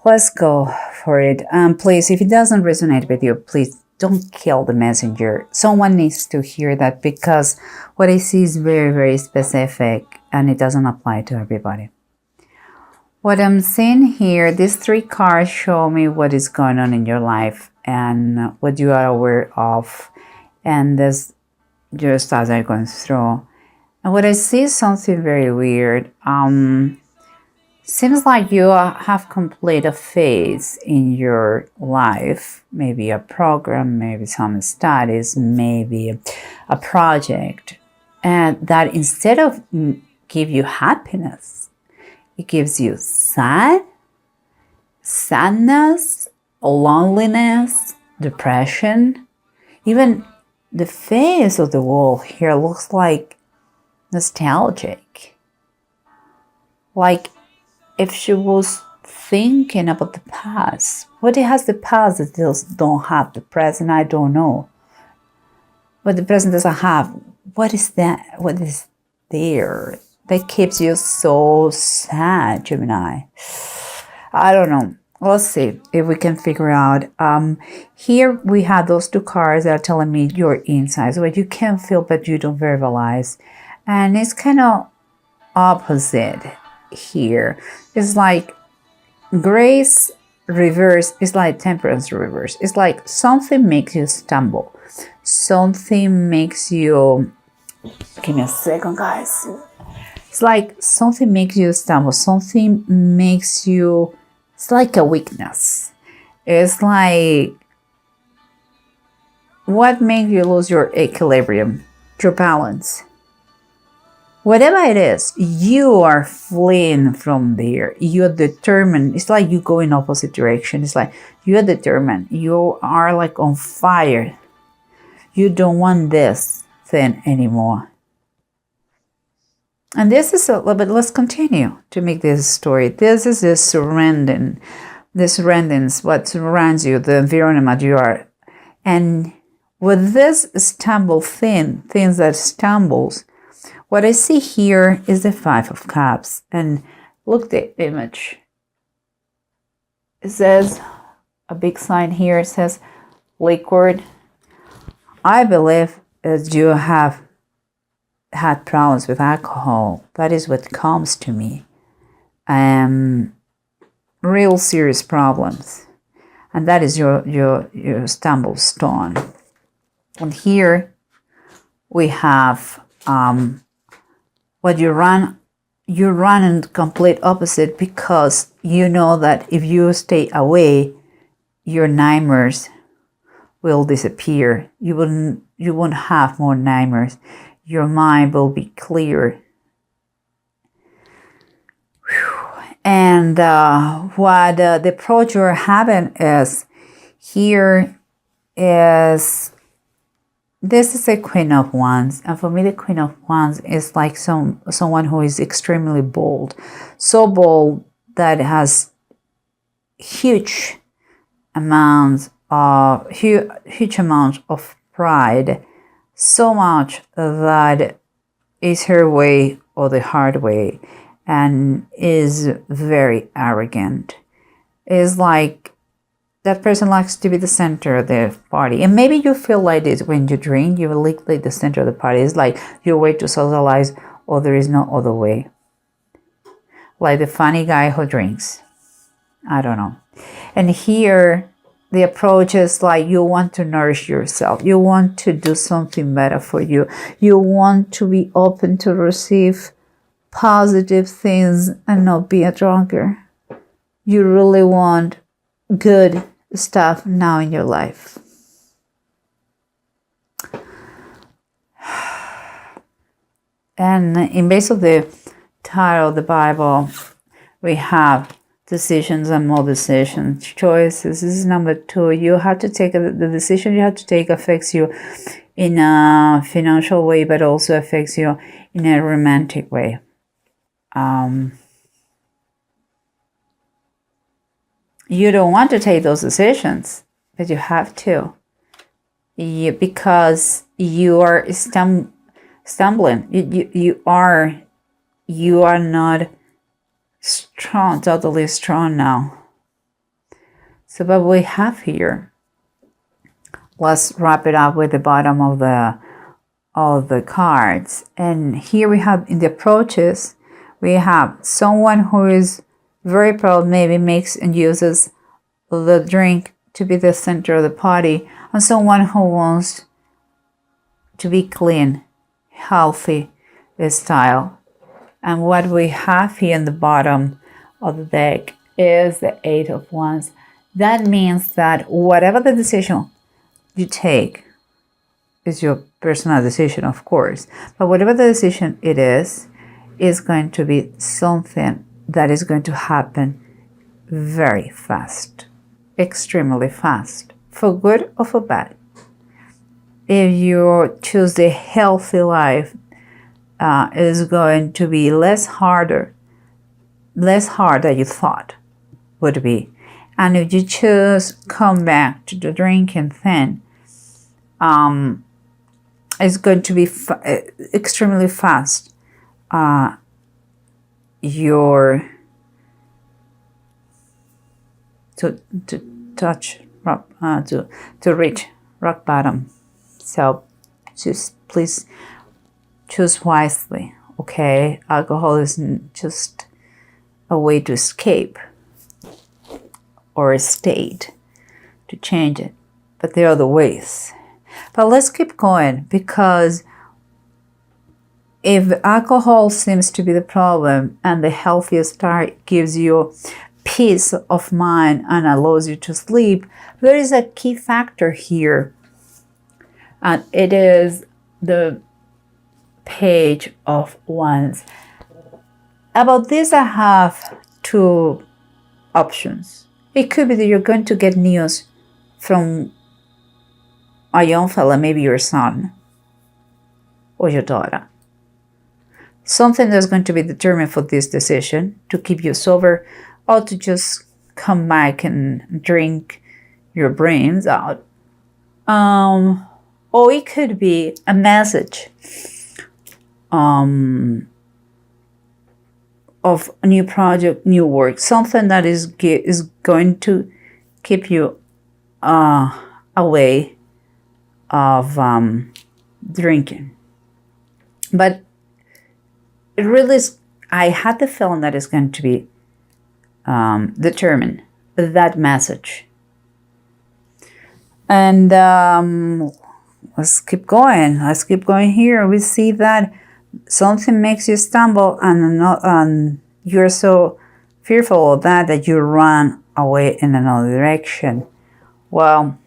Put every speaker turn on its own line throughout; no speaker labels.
let's go for it. Please, if it doesn't resonate with you, please don't kill the messenger. Someone needs to hear that, because what I see is very, very specific and it doesn't apply to everybody. What I'm seeing here, these 3 cards show me what is going on in your life and what you are aware of, and this your stars are going through. And what I see is something very weird. Seems like you have completed a phase in your life, maybe a program, maybe some studies, maybe a project, and that instead of give you happiness, it gives you sadness, loneliness, depression. Even the face of the wall here looks like nostalgic. Like if she was thinking about the past. What it has the past that don't have the present, I don't know. What the present doesn't have. What is that? What is there that keeps you so sad, Gemini? I don't know. Let's see if we can figure out. Here we have those 2 cards that are telling me your insides, what you can feel but you don't verbalize. And it's kind of opposite here. It's like grace reverse. It's like temperance reverse. It's like something makes you stumble. Something makes you... Give me a second, guys. It's like something makes you stumble. Something makes you... It's like a weakness. It's like... What makes you lose your equilibrium, your balance? Whatever it is, you are fleeing from there. You're determined. It's like you go in opposite direction. It's like you're determined. You are like on fire. You don't want this thing anymore. And this is a little bit, let's continue to make this story. This is the surrounding. The surroundings, what surrounds you, the environment you are. And with this things that stumbles, what I see here is the 5 of Cups. And look the image. It says, a big sign here, it says liquid. I believe that you have had problems with alcohol. That is what comes to me. Real serious problems. And that is your stumble stone. And here we have... what you run in complete opposite, because you know that if you stay away, your nightmares will disappear. You won't have more nightmares. Your mind will be clear. And what the approach you're having is here is... This is a Queen of Wands, and for me the Queen of Wands is like someone who is extremely bold. So bold that it has huge amounts of pride, so much that is her way or the hard way, and is very arrogant. Is like that person likes to be the center of the party. And maybe you feel like this when you drink, you will like the center of the party. It's like your way to socialize, or there is no other way. Like the funny guy who drinks. I don't know. And here, the approach is like you want to nourish yourself. You want to do something better for you. You want to be open to receive positive things and not be a drunkard. You really want good stuff now in your life. And in base of the title of the Bible, we have decisions and more decisions, choices. This is number 2. You have to take the decision you have to take affects you in a financial way, but also affects you in a romantic way. You don't want to take those decisions, but you have to. Because you are stumbling. You are not strong, totally strong now. So what we have here, let's wrap it up with the bottom of the cards. And here we have in the approaches, we have someone who is very proud, maybe makes and uses the drink to be the center of the party, and someone who wants to be clean, healthy style. And what we have here in the bottom of the deck is the Eight of Wands. That means that whatever the decision you take is your personal decision, of course, but whatever the decision it is going to be something that is going to happen very fast, extremely fast, for good or for bad. If you choose the healthy life, it is going to be less hard than you thought would be. And if you choose come back to the drinking thing, it's going to be extremely fast. To touch rock, to reach rock bottom. So please choose wisely, okay? Alcohol isn't just a way to escape or a state to change it, but there are other ways. But let's keep going, because if alcohol seems to be the problem and the healthiest diet gives you peace of mind and allows you to sleep, there is a key factor here, and it is the Page of Wands. About this, I have two options. It could be that you're going to get news from a young fella, maybe your son or your daughter. Something that's going to be determined for this decision to keep you sober, or to just come back and drink your brains out. Or it could be a message of a new project, new work, something that is going to keep you away of drinking. But it really is, I had the feeling that it's going to be determined, that message. And let's keep going. Let's keep going here. We see that something makes you stumble, and you're so fearful of that you run away in another direction. Well,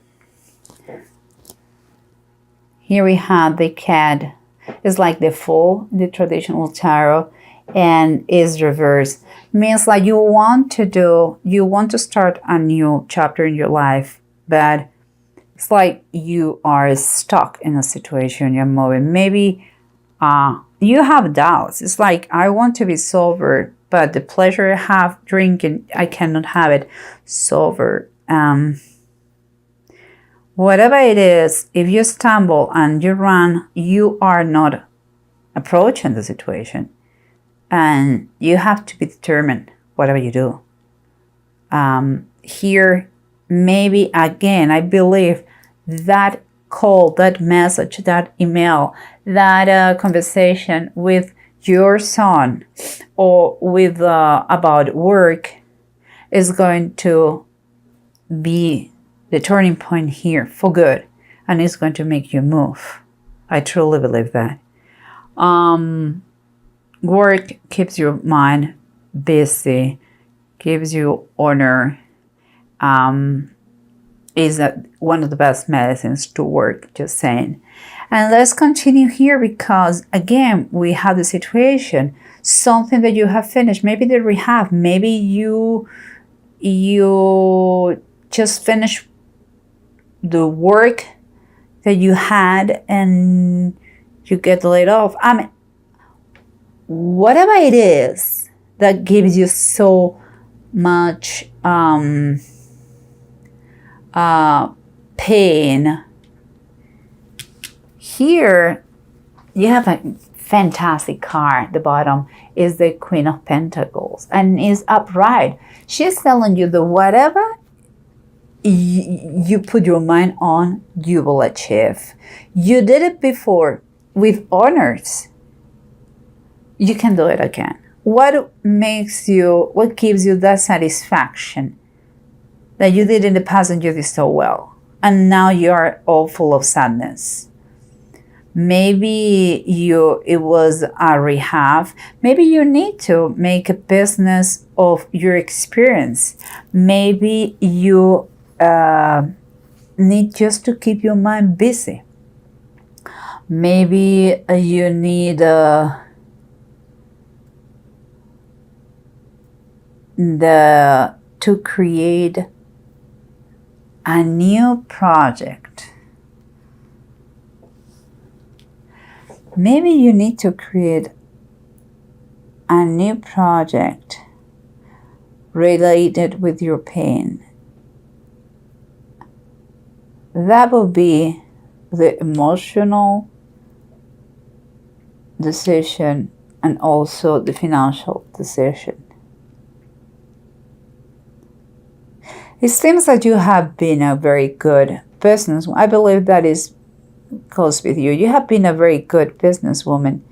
here we have the cat. It's like the Fool in the traditional tarot, and is reversed. Means like you want to start a new chapter in your life, but it's like you are stuck in a situation you're moving. Maybe you have doubts. It's like, I want to be sober, but the pleasure I have drinking, I cannot have it sober. Whatever it is, if you stumble and you run, you are not approaching the situation. And you have to be determined, whatever you do. Here, maybe again, I believe that call, that message, that email, that conversation with your son or with about work is going to be the turning point here for good, and it's going to make you move. I truly believe that. Work keeps your mind busy, gives you honor, is one of the best medicines to work, just saying. And let's continue here, because again, we have the situation, something that you have finished, maybe the rehab, maybe you just finished the work that you had and you get laid off. I mean, whatever it is that gives you so much pain, here you have a fantastic card. The bottom is the Queen of Pentacles and is upright. She's telling you that whatever you put your mind on, you will achieve. You did it before with honors. You can do it again. What gives you that satisfaction that you did in the past and you did so well, and now you are all full of sadness? Maybe it was a rehab. Maybe you need to make a business of your experience. Maybe you need just to keep your mind busy. Maybe you need to create a new project. Maybe you need to create a new project related with your pain. That will be the emotional decision and also the financial decision. It seems that you have been a very good business. I believe that is close with you. You have been a very good businesswoman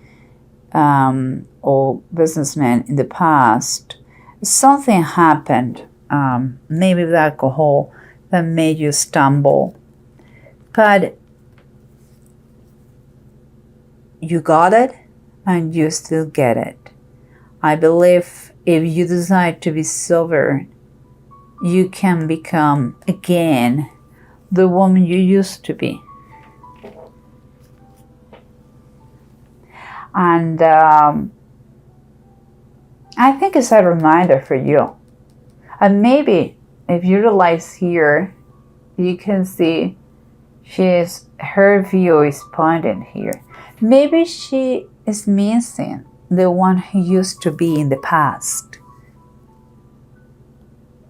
or businessman in the past. Something happened, maybe with alcohol, that made you stumble. But you got it and you still get it. I believe if you decide to be sober, you can become again the woman you used to be. And I think it's a reminder for you. And maybe if you realize here, you can see her view is pointing here. Maybe she is missing the one who used to be in the past.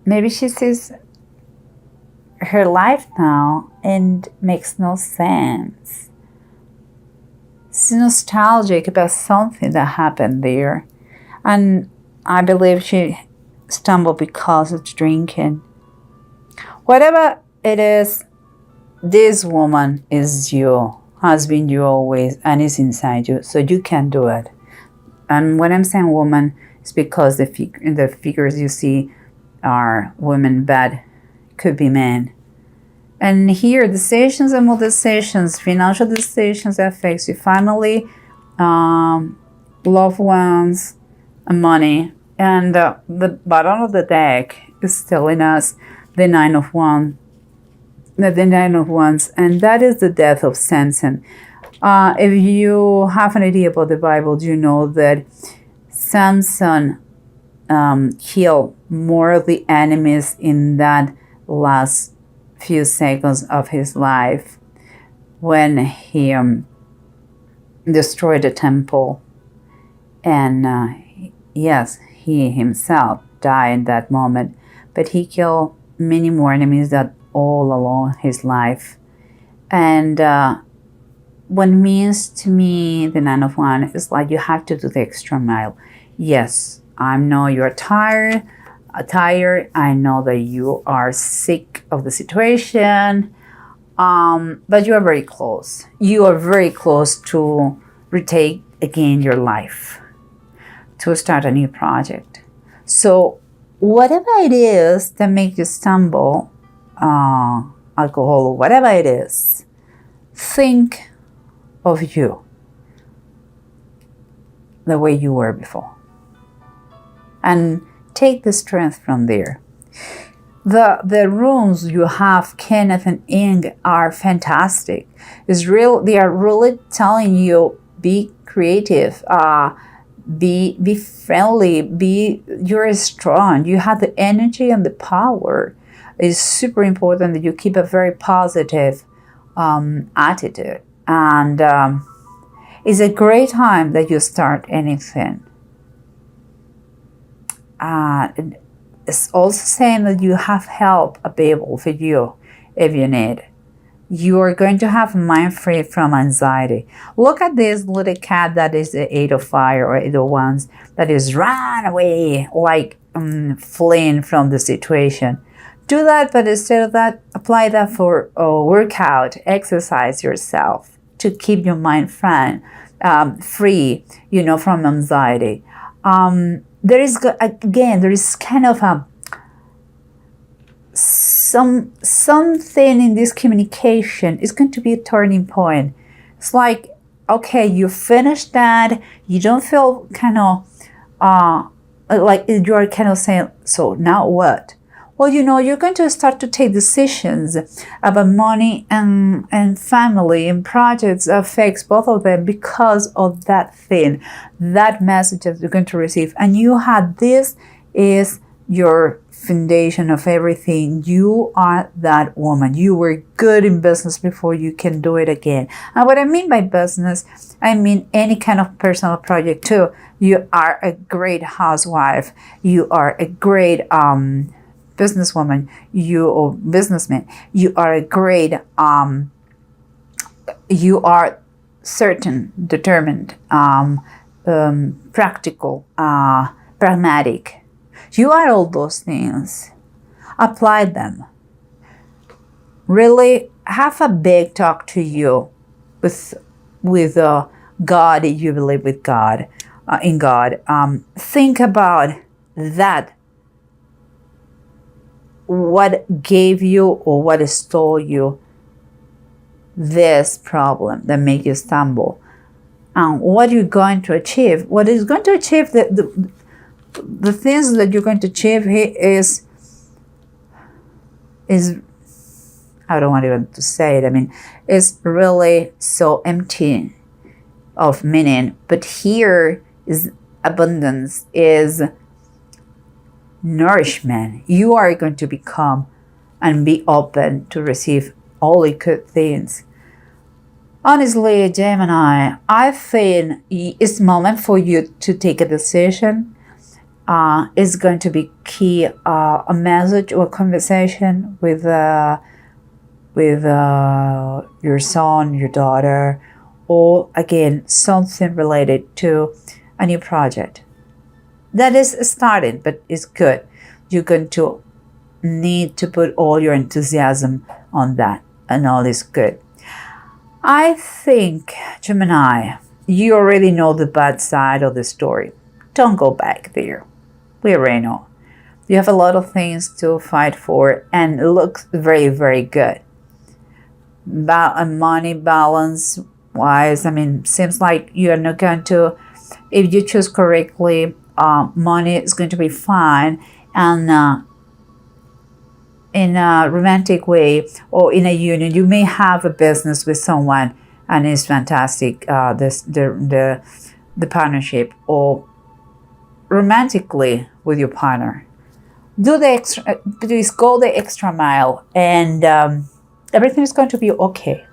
Maybe she sees her life now and makes no sense. She's nostalgic about something that happened there. And I believe she stumbled because of drinking. Whatever it is, this woman is you, has been you always, and is inside you, so you can do it. And when I'm saying woman, it's because the figures you see are women, but could be men. And here, decisions and more decisions, financial decisions that affects your family, loved ones, and money. And the bottom of the deck is telling us the Nine of Wands, and that is the death of Samson. If you have an idea about the Bible, you know that Samson killed more of the enemies in that last few seconds of his life when he destroyed the temple. And yes, he himself died in that moment, but he killed many more enemies that all along his life. And what means to me the Nine of Wands is like you have to do the extra mile. Yes, I know you're tired. I know that you are sick of the situation, but you are very close. You are very close to retake again your life, to start a new project. So whatever it is that makes you stumble, alcohol or whatever it is, think of you the way you were before. And take the strength from there. The runes you have, Kenneth and Ing, are fantastic. They are really telling you, be creative, be friendly, you're strong, you have the energy and the power. It's super important that you keep a very positive attitude. And it's a great time that you start anything. It's also saying that you have help available for you if you need. You are going to have mind free from anxiety. Look at this little cat that is the Eight of Fire or Eight of Wands that is run away, like fleeing from the situation. do that, but instead of that, apply that for workout, exercise yourself to keep your mind free, from anxiety. There is kind of something in this communication is going to be a turning point. It's like, okay, you finished that, you don't feel kind of like you're kind of saying, so now what? Well, you're going to start to take decisions about money and family and projects that affects both of them because of that thing, that message that you're going to receive. And this is your foundation of everything. You are that woman. You were good in business before you can do it again. And what I mean by business, I mean any kind of personal project too. You are a great housewife. You are a great businesswoman, or businessman. You are a great you are certain, determined, practical, pragmatic. You are all those things. Apply them. Really have a big talk to you with God, if you believe with God, in God. Think about that. What gave you or what stole you this problem that made you stumble? What you're going to achieve? What is going to achieve the things that you're going to achieve here is I don't want even to say it. I mean, it's really so empty of meaning. But here is abundance, is nourishment. You are going to become and be open to receive only good things. Honestly, Gemini, I think it's moment for you to take a decision. It's going to be key, a message or a conversation with your son, your daughter, or again, something related to a new project. That is starting, but it's good. You're going to need to put all your enthusiasm on that, and all is good. I think, Gemini, you already know the bad side of the story. Don't go back there. We already know. You have a lot of things to fight for, and it looks very, very good. Money balance wise, I mean, seems like you're not going to, if you choose correctly, money is going to be fine, and in a romantic way or in a union, you may have a business with someone, and it's fantastic. The partnership, or romantically with your partner, please go the extra mile, and everything is going to be okay.